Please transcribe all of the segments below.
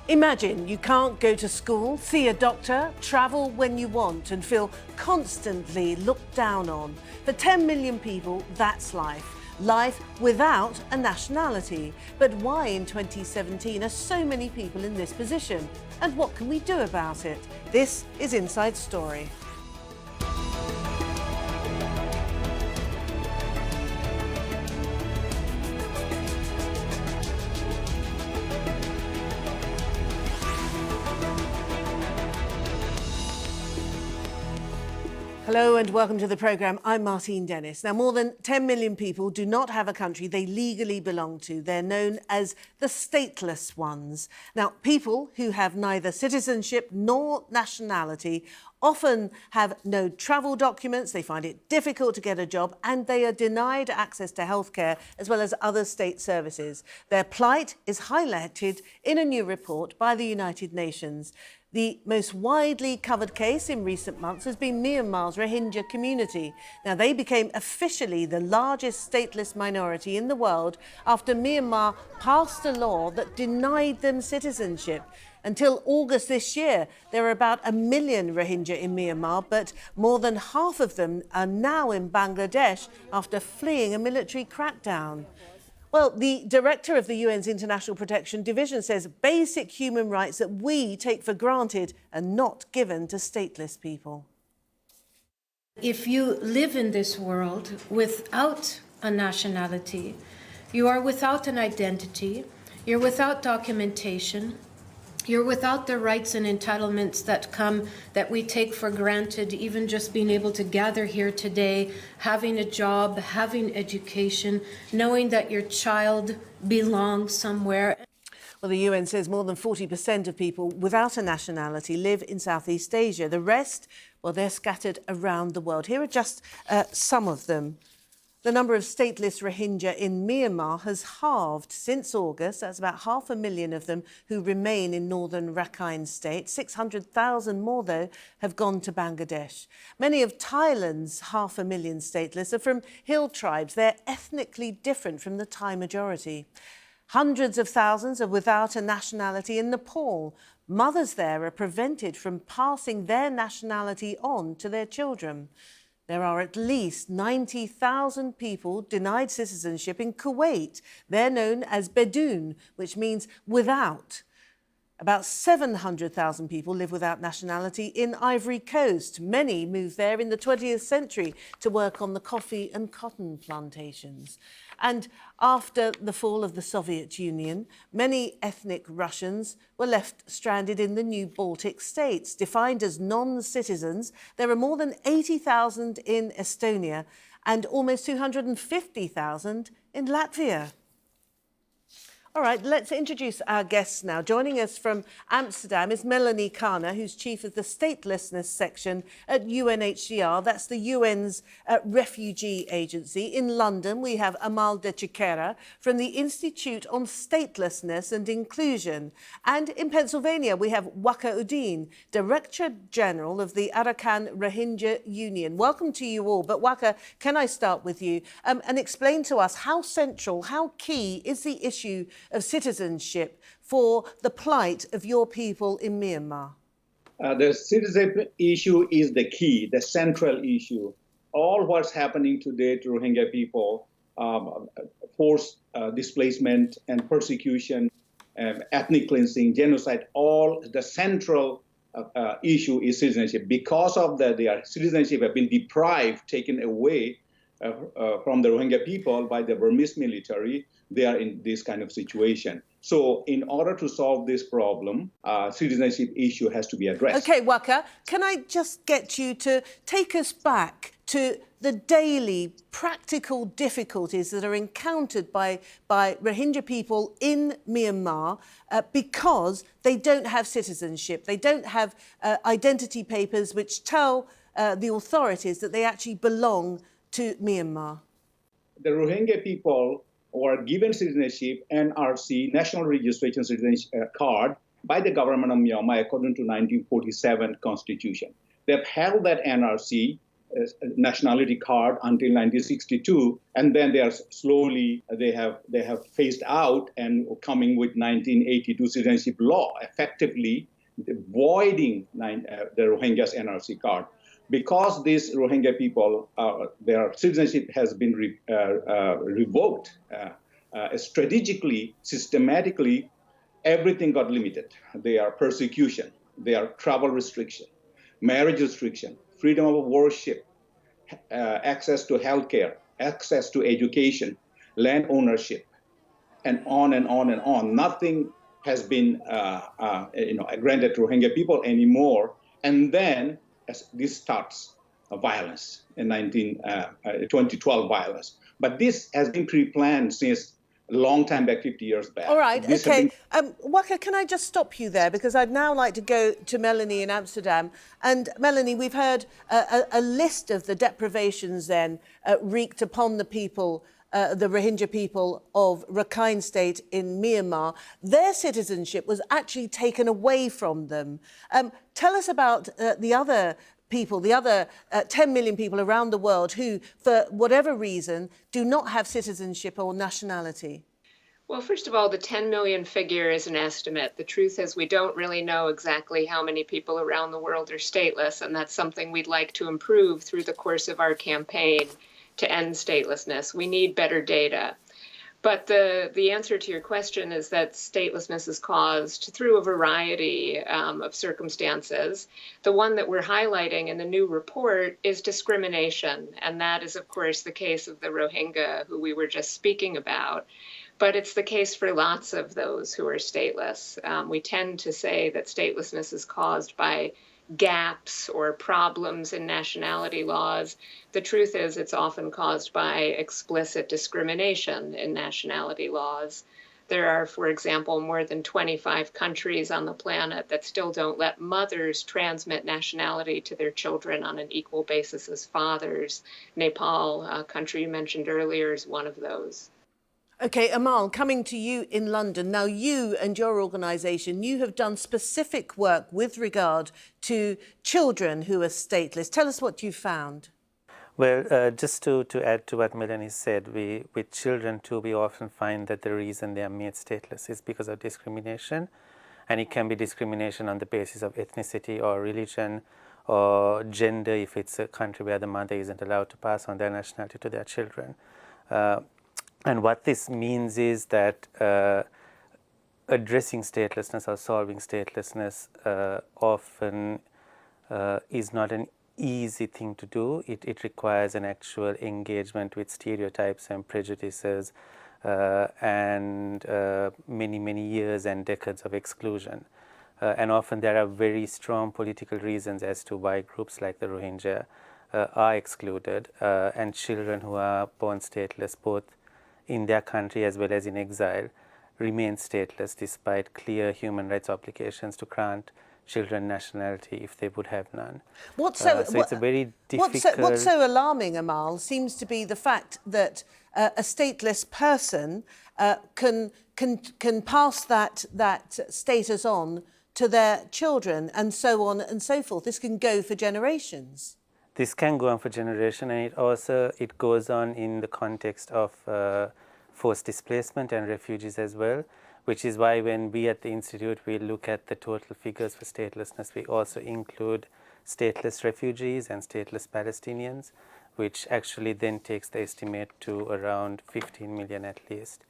Imagine you can't go to school, see a doctor, travel when you want and feel constantly looked down on. For 10 million people, that's life. Life without a nationality. But why in 2017 are so many people in this position? And what can we do about it? This is Inside Story. Hello and welcome to the programme. I'm Martine Dennis. Now, more than 10 million people do not have a country they legally belong to. They're known as the stateless ones. Now, people who have neither citizenship nor nationality often have no travel documents, they find it difficult to get a job, and they are denied access to healthcare as well as other state services. Their plight is highlighted in a new report by the United Nations. The most widely covered case in recent months has been Myanmar's Rohingya community. Now, they became officially the largest stateless minority in the world after Myanmar passed a law that denied them citizenship. Until August this year, there are about 1 million Rohingya in Myanmar, but more than half of them are now in Bangladesh after fleeing a military crackdown. Well, the director of the UN's International Protection Division says basic human rights that we take for granted are not given to stateless people. If you live in this world without a nationality, you are without an identity, you're without documentation, you're without the rights and entitlements that we take for granted, even just being able to gather here today, having a job, having education, knowing that your child belongs somewhere. Well, the UN says more than 40% of people without a nationality live in Southeast Asia. The rest, well, they're scattered around the world. Here are just some of them. The number of stateless Rohingya in Myanmar has halved since August. That's about 500,000 of them who remain in northern Rakhine state. 600,000 more, though, have gone to Bangladesh. Many of Thailand's 500,000 stateless are from hill tribes. They're ethnically different from the Thai majority. Hundreds of thousands are without a nationality in Nepal. Mothers there are prevented from passing their nationality on to their children. There are at least 90,000 people denied citizenship in Kuwait. They're known as Bedoun, which means without. About 700,000 people live without nationality in Ivory Coast. Many moved there in the 20th century to work on the coffee and cotton plantations. And after the fall of the Soviet Union, many ethnic Russians were left stranded in the new Baltic states. Defined as non-citizens, there are more than 80,000 in Estonia and almost 250,000 in Latvia. All right, let's introduce our guests now. Joining us from Amsterdam is Melanie Kana, who's chief of the statelessness section at UNHCR. That's the UN's refugee agency. In London, we have Amal de Chiquera from the Institute on Statelessness and Inclusion. And in Pennsylvania, we have Waka Udin, Director General of the Arakan Rohingya Union. Welcome to you all. But Waka, can I start with you and explain to us how central, how key is the issue of citizenship for the plight of your people in Myanmar? The citizenship issue is the key, the central issue. All what's happening today to Rohingya people, forced displacement and persecution, ethnic cleansing, genocide, all the central issue is citizenship. Because of that, their citizenship have been deprived, taken away from the Rohingya people by the Burmese military. They are in this kind of situation. So in order to solve this problem, citizenship issue has to be addressed. OK, Waka, can I just get you to take us back to the daily practical difficulties that are encountered by Rohingya people in Myanmar because they don't have citizenship, they don't have identity papers which tell the authorities that they actually belong to Myanmar? The Rohingya people were given citizenship, NRC, National Registration Citizenship Card, by the government of Myanmar according to 1947 Constitution. They've held that NRC nationality card until 1962, and then they have phased out and coming with 1982 citizenship law, effectively voiding the Rohingyas NRC card. Because these Rohingya people, their citizenship has been revoked strategically, systematically. Everything got limited. They are persecution, they are travel restriction, marriage restriction, freedom of worship, access to healthcare, access to education, land ownership, and on and on and on. Nothing has been granted to Rohingya people anymore. And then as this starts violence in 2012 violence. But this has been pre-planned since a long time back, 50 years back. All right, OK. Waka, can I just stop you there? Because I'd now like to go to Melanie in Amsterdam. And Melanie, we've heard a list of the deprivations then wreaked upon the people, the Rohingya people of Rakhine State in Myanmar. Their citizenship was actually taken away from them. Tell us about the other people, the other 10 million people around the world who, for whatever reason, do not have citizenship or nationality. Well, first of all, the 10 million figure is an estimate. The truth is we don't really know exactly how many people around the world are stateless, and that's something we'd like to improve through the course of our campaign to end statelessness. We need better data. But the answer to your question is that statelessness is caused through a variety of circumstances. The one that we're highlighting in the new report is discrimination, and that is, of course, the case of the Rohingya, who we were just speaking about. But it's the case for lots of those who are stateless. We tend to say that statelessness is caused by gaps or problems in nationality laws. The truth is it's often caused by explicit discrimination in nationality laws. There are, for example, more than 25 countries on the planet that still don't let mothers transmit nationality to their children on an equal basis as fathers. Nepal, a country you mentioned earlier, is one of those. OK, Amal, coming to you in London. Now, you and your organisation, you have done specific work with regard to children who are stateless. Tell us what you found. Well, just to add to what Melanie said, with children too, we often find that the reason they are made stateless is because of discrimination. And it can be discrimination on the basis of ethnicity or religion or gender, if it's a country where the mother isn't allowed to pass on their nationality to their children. And what this means is that addressing statelessness or solving statelessness often is not an easy thing to do. It requires an actual engagement with stereotypes and prejudices and many, many years and decades of exclusion. And often there are very strong political reasons as to why groups like the Rohingya are excluded, and children who are born stateless, both in their country as well as in exile, remain stateless despite clear human rights obligations to grant children nationality if they would have none. It's a very difficult... What's so alarming, Amal, seems to be the fact that a stateless person can pass that status on to their children and so on and so forth. This can go for generations. This can go on for generations, and it goes on in the context of forced displacement and refugees as well, which is why when we at the Institute, we look at the total figures for statelessness, we also include stateless refugees and stateless Palestinians, which actually then takes the estimate to around 15 million at least.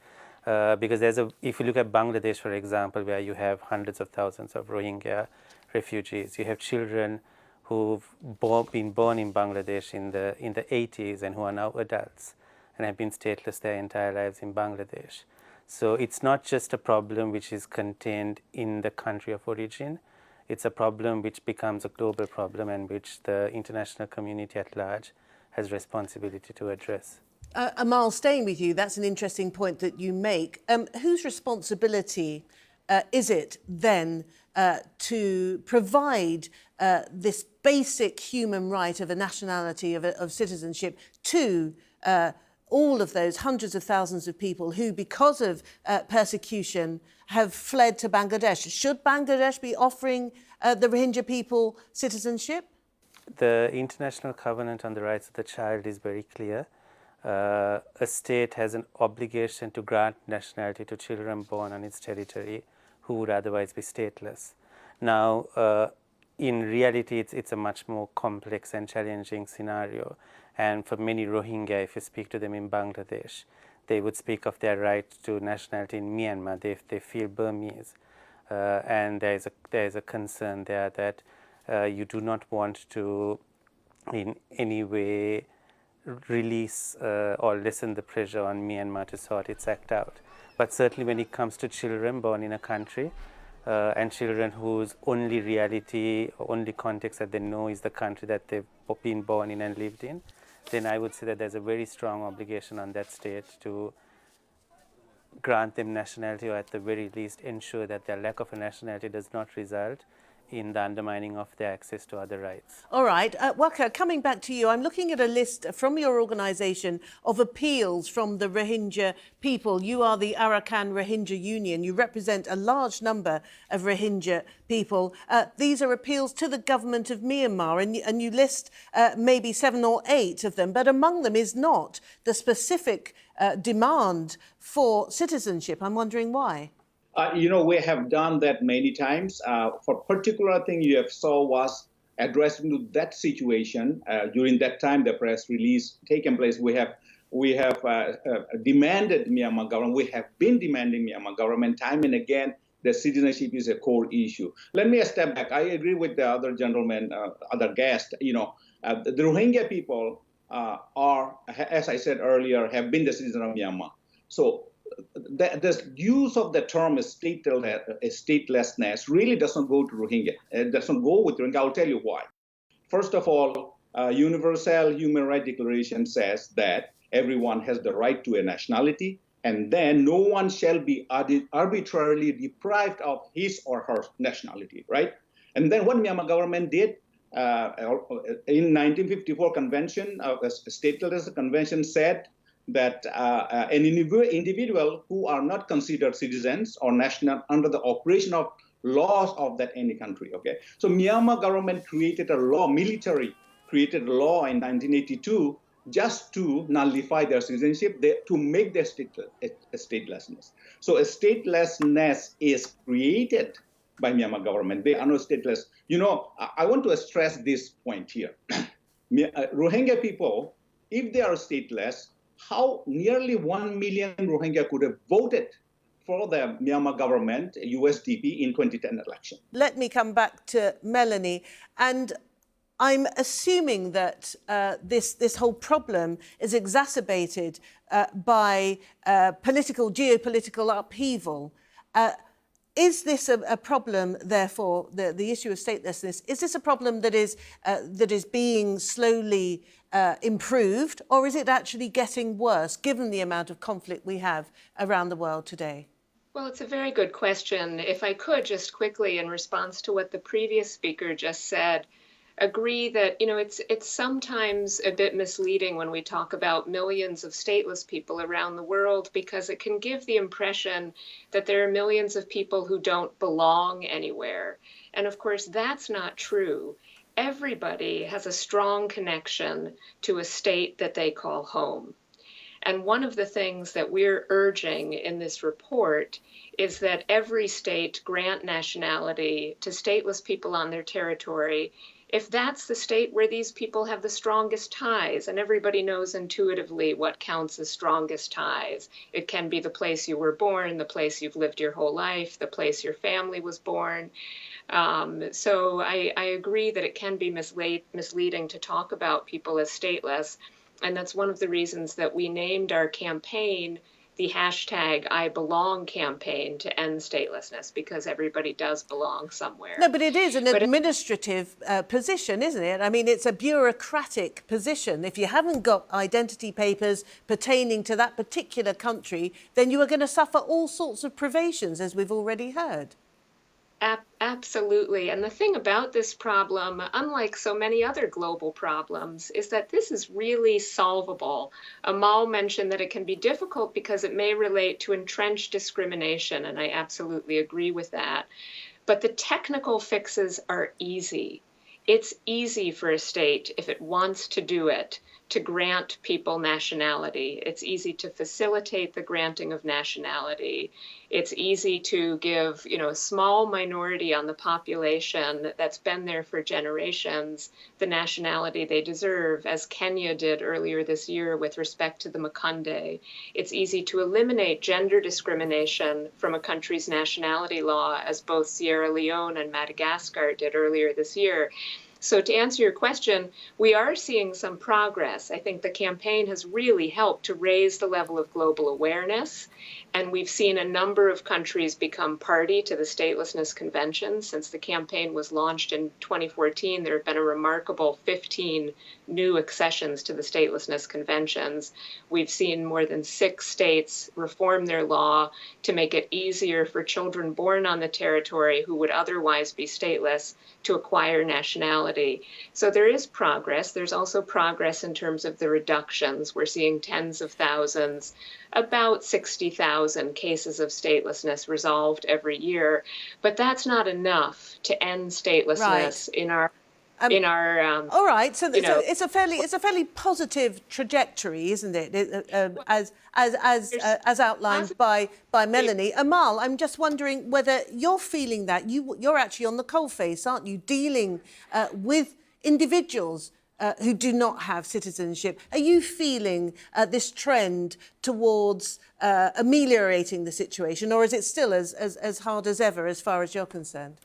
Because if you look at Bangladesh, for example, where you have hundreds of thousands of Rohingya refugees, you have children who've been born in Bangladesh in the 80s and who are now adults and have been stateless their entire lives in Bangladesh. So it's not just a problem which is contained in the country of origin. It's a problem which becomes a global problem and which the international community at large has responsibility to address. Amal, staying with you, that's an interesting point that you make. Whose responsibility is it then to provide this basic human right of a nationality, of citizenship, to all of those hundreds of thousands of people who, because of persecution, have fled to Bangladesh? Should Bangladesh be offering the Rohingya people citizenship? the International Covenant on the Rights of the Child is very clear. A state has an obligation to grant nationality to children born on its territory who would otherwise be stateless. Now, in reality, it's a much more complex and challenging scenario. And for many Rohingya, if you speak to them in Bangladesh, they would speak of their right to nationality in Myanmar. They feel Burmese. And there is a concern there that you do not want to in any way release or lessen the pressure on Myanmar to sort its act out. But certainly when it comes to children born in a country and children whose only reality or only context that they know is the country that they've been born in and lived in, then I would say that there's a very strong obligation on that state to grant them nationality, or at the very least ensure that their lack of a nationality does not result in the undermining of their access to other rights. All right. Waka, coming back to you, I'm looking at a list from your organisation of appeals from the Rohingya people. You are the Arakan Rohingya Union. You represent a large number of Rohingya people. These are appeals to the government of Myanmar, and you list maybe 7 or 8 of them, but among them is not the specific demand for citizenship. I'm wondering why. We have done that many times. For particular thing you have saw was addressing to that situation. During that time, the press release taken place. We have demanded Myanmar government. We have been demanding Myanmar government time and again that citizenship is a core issue. Let me step back. I agree with the other gentleman, other guest. The Rohingya people are, as I said earlier, have been the citizens of Myanmar. So the use of the term statelessness really doesn't go to Rohingya. It doesn't go with Rohingya. I'll tell you why. First of all, Universal Human Rights Declaration says that everyone has the right to a nationality, and then no one shall be arbitrarily deprived of his or her nationality, right? And then what Myanmar government did in 1954 convention, stateless convention said that an individual who are not considered citizens or national under the operation of laws of that any country. Okay, so Myanmar government created a law, military created a law in 1982 just to nullify their citizenship, to make their statelessness. So a statelessness is created by Myanmar government. They are not stateless. I want to stress this point here. Rohingya people, if they are stateless, how nearly 1 million Rohingya could have voted for the Myanmar government, USDP, in 2010 election. Let me come back to Melanie. And I'm assuming that this whole problem is exacerbated by geopolitical upheaval. Is this a problem, therefore, the issue of statelessness, is this a problem that is being slowly improved, or is it actually getting worse, given the amount of conflict we have around the world today? Well, it's a very good question. If I could just quickly, in response to what the previous speaker just said, agree that, it's sometimes a bit misleading when we talk about millions of stateless people around the world, because it can give the impression that there are millions of people who don't belong anywhere. And of course, that's not true. Everybody has a strong connection to a state that they call home. And one of the things that we're urging in this report is that every state grant nationality to stateless people on their territory if that's the state where these people have the strongest ties, and everybody knows intuitively what counts as strongest ties. It can be the place you were born, the place you've lived your whole life, the place your family was born. So I agree that it can be misleading to talk about people as stateless, and that's one of the reasons that we named our campaign the hashtag I Belong campaign to end statelessness, because everybody does belong somewhere. No, but it is an administrative position, isn't it? I mean, it's a bureaucratic position. If you haven't got identity papers pertaining to that particular country, then you are going to suffer all sorts of privations, as we've already heard. Absolutely. And the thing about this problem, unlike so many other global problems, is that this is really solvable. Amal mentioned that it can be difficult because it may relate to entrenched discrimination, and I absolutely agree with that. But the technical fixes are easy. it's easy for a state, if it wants to do it, to grant people nationality. It's easy to facilitate the granting of nationality. It's easy to give, a small minority on the population that's been there for generations the nationality they deserve, as Kenya did earlier this year with respect to the Makonde. It's easy to eliminate gender discrimination from a country's nationality law, as both Sierra Leone and Madagascar did earlier this year. So to answer your question, we are seeing some progress. I think the campaign has really helped to raise the level of global awareness. And we've seen a number of countries become party to the Statelessness Convention. Since the campaign was launched in 2014, there have been a remarkable 15 new accessions to the Statelessness Conventions. We've seen more than 6 states reform their law to make it easier for children born on the territory who would otherwise be stateless to acquire nationality. So there is progress. There's also progress in terms of the reductions. We're seeing tens of thousands, about 60,000 cases of statelessness resolved every year. But that's not enough to end statelessness in our all right, so it's a fairly positive trajectory, isn't it? As outlined by Melanie. Amal, I'm just wondering whether you're feeling that you're actually on the coalface, aren't you? Dealing with individuals who do not have citizenship. Are you feeling this trend towards ameliorating the situation, or is it still as hard as ever, as far as you're concerned?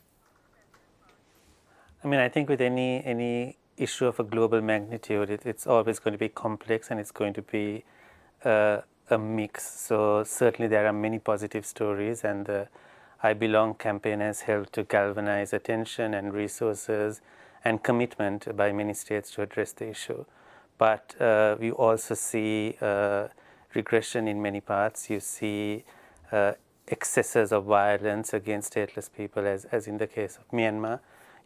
I mean, I think with any issue of a global magnitude, it's always going to be complex, and it's going to be a mix. So certainly there are many positive stories, and the I Belong campaign has helped to galvanize attention and resources and commitment by many states to address the issue. But we also see regression in many parts. You see excesses of violence against stateless people, as in the case of Myanmar.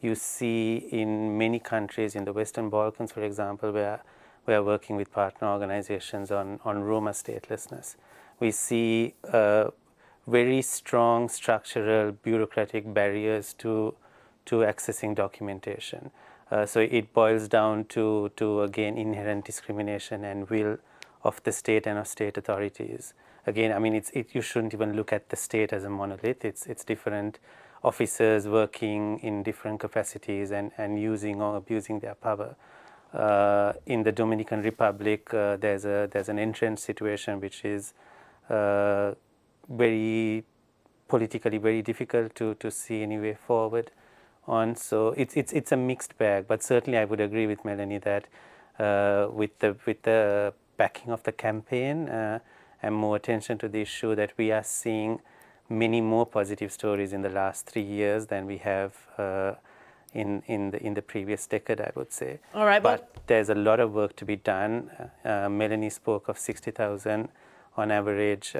You see in many countries in the Western Balkans, for example, where we are working with partner organizations on Roma statelessness. We see very strong structural bureaucratic barriers to accessing documentation. So it boils down to again, inherent discrimination and will of the state and of state authorities. Again, I mean, you shouldn't even look at the state as a monolith. It's different officers working in different capacities and using or abusing their power. In the Dominican Republic, there's an entrenched situation which is very politically very difficult to see any way forward on. So it's a mixed bag. But certainly, I would agree with Melanie that with the backing of the campaign and more attention to the issue, that we are seeing many more positive stories in the last 3 years than we have in the previous decade, I would say. All right, but there's a lot of work to be done. Melanie spoke of 60,000 on average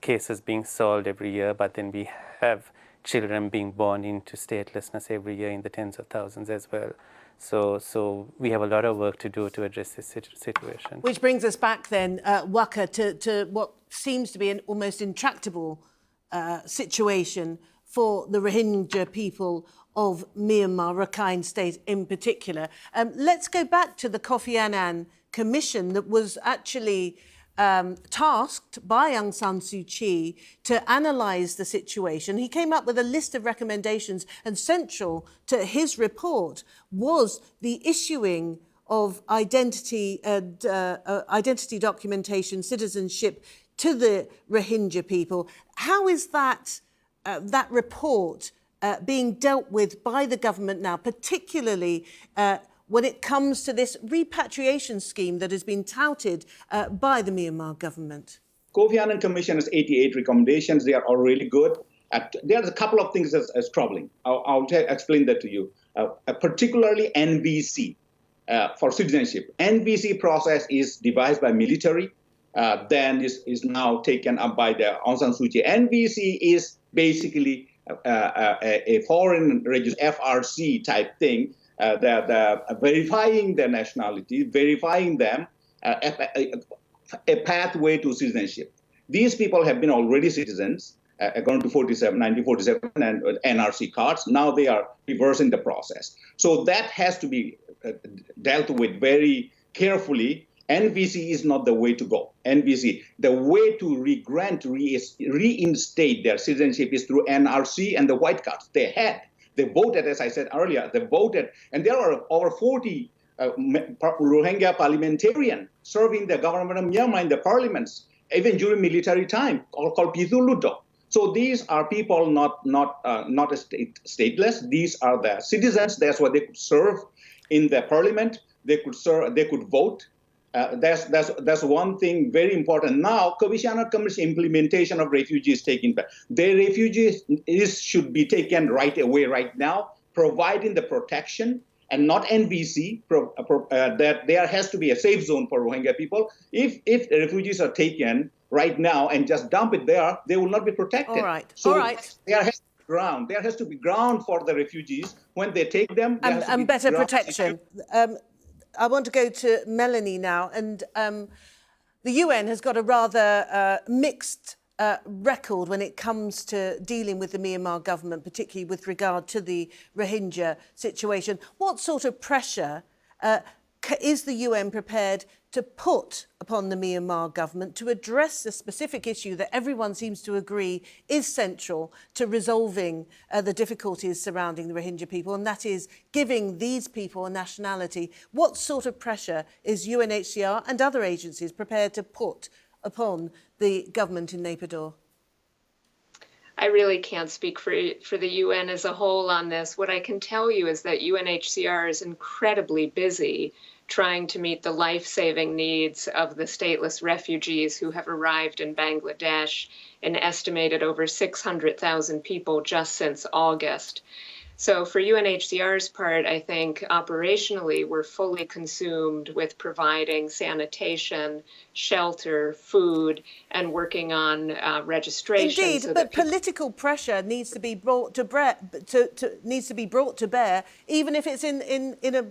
cases being solved every year, but then we have children being born into statelessness every year in the tens of thousands as well. So we have a lot of work to do to address this situation. Which brings us back then, Waka, to what seems to be an almost intractable situation for the Rohingya people of Myanmar, Rakhine State in particular. Let's go back to the Kofi Annan Commission that was actually tasked by Aung San Suu Kyi to analyse the situation. He came up with a list of recommendations, and central to his report was the issuing of identity documentation, citizenship to the Rohingya people. How is that report being dealt with by the government now, particularly when it comes to this repatriation scheme that has been touted by the Myanmar government? Kofi Annan Commission has 88 recommendations. They are all really good. There's a couple of things that's troubling. I'll explain that to you. Particularly NVC for citizenship. NVC process is devised by military, then is now taken up by the Aung San Suu Kyi. NVC is basically a foreign register, FRC type thing, verifying their nationality, verifying them, a pathway to citizenship. These people have been already citizens. according to 1947 and NRC cards. Now they are reversing the process. So that has to be dealt with very carefully. NVC is not the way to go. NVC, the way to reinstate their citizenship is through NRC and the white cards. They voted, as I said earlier, they voted, and there are over 40 Rohingya parliamentarians serving the government of Myanmar in the parliaments, even during military time, called Pithuludo. So these are people not stateless. These are the citizens. That's why they could serve in the parliament. They could vote. That's one thing very important. Now, Commissioner implementation of refugees taking back. The refugees should be taken right away, right now, providing the protection and not NVC. That there has to be a safe zone for Rohingya people. If the refugees are taken right now and just dump it there, they will not be protected. All right. So all right. there has to be ground. There has to be ground for the refugees when they take them. And better protection. I want to go to Melanie now, and the UN has got a rather mixed record when it comes to dealing with the Myanmar government, particularly with regard to the Rohingya situation. What sort of pressure is the UN prepared to put upon the Myanmar government to address the specific issue that everyone seems to agree is central to resolving the difficulties surrounding the Rohingya people, and that is giving these people a nationality? What sort of pressure is UNHCR and other agencies prepared to put upon the government in Naypyidaw? I really can't speak for the UN as a whole on this. What I can tell you is that UNHCR is incredibly busy trying to meet the life-saving needs of the stateless refugees who have arrived in Bangladesh, an estimated over 600,000 people just since August. So for UNHCR's part, I think operationally we're fully consumed with providing sanitation, shelter, food, and working on registration. Indeed, so but political pressure needs to be brought to bear, even if it's in a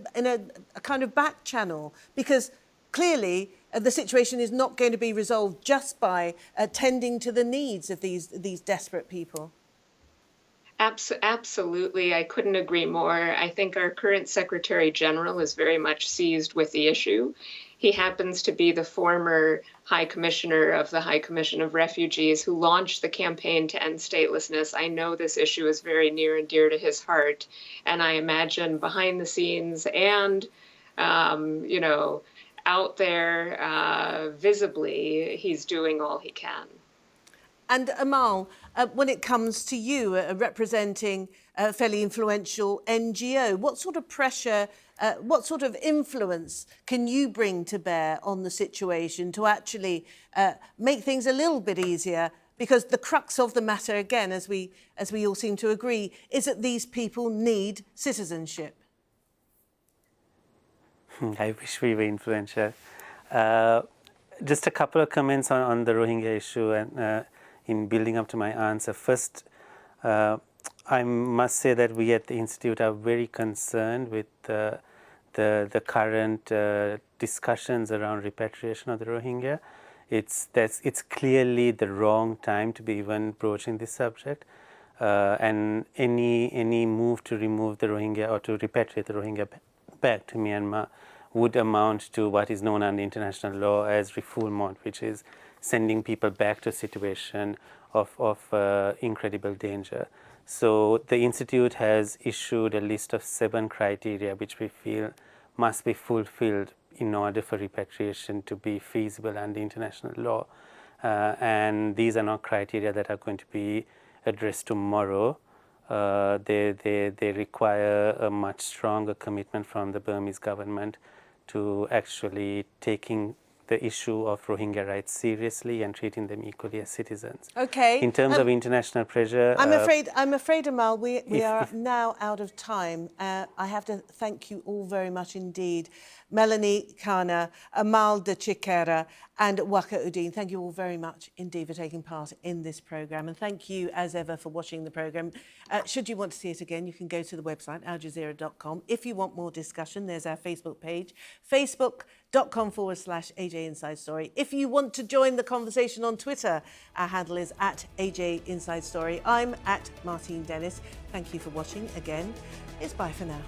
kind of back channel, because clearly the situation is not going to be resolved just by tending to the needs of these desperate people. Absolutely. I couldn't agree more. I think our current Secretary General is very much seized with the issue. He happens to be the former High Commissioner of the High Commission of Refugees who launched the campaign to end statelessness. I know this issue is very near and dear to his heart. And I imagine behind the scenes and, out there visibly, he's doing all he can. And Amal, when it comes to you representing a fairly influential NGO, what sort of pressure, what sort of influence can you bring to bear on the situation to actually make things a little bit easier? Because the crux of the matter, again, as we all seem to agree, is that these people need citizenship. I wish we were influential. Just a couple of comments on the Rohingya issue and in building up to my answer. First, I must say that we at the Institute are very concerned with the current discussions around repatriation of the Rohingya. It's clearly the wrong time to be even broaching this subject, and any move to remove the Rohingya or to repatriate the Rohingya back to Myanmar would amount to what is known under international law as refoulement, which is sending people back to a situation of incredible danger. So the Institute has issued a list of 7 criteria which we feel must be fulfilled in order for repatriation to be feasible under international law. And these are not criteria that are going to be addressed tomorrow. They require a much stronger commitment from the Burmese government to actually taking the issue of Rohingya rights seriously and treating them equally as citizens. Okay. In terms of international pressure, I'm afraid, Amal, we are now out of time. I have to thank you all very much indeed. Melanie Kana, Amal de Chikera and Waka Udin, thank you all very much indeed for taking part in this programme. And thank you, as ever, for watching the programme. Should you want to see it again, you can go to the website, aljazeera.com. If you want more discussion, there's our Facebook page, Facebook facebook.com/AJ Inside Story. If you want to join the conversation on Twitter, our handle is @AJ Inside Story. I'm @Martine Dennis. Thank you for watching again. It's bye for now.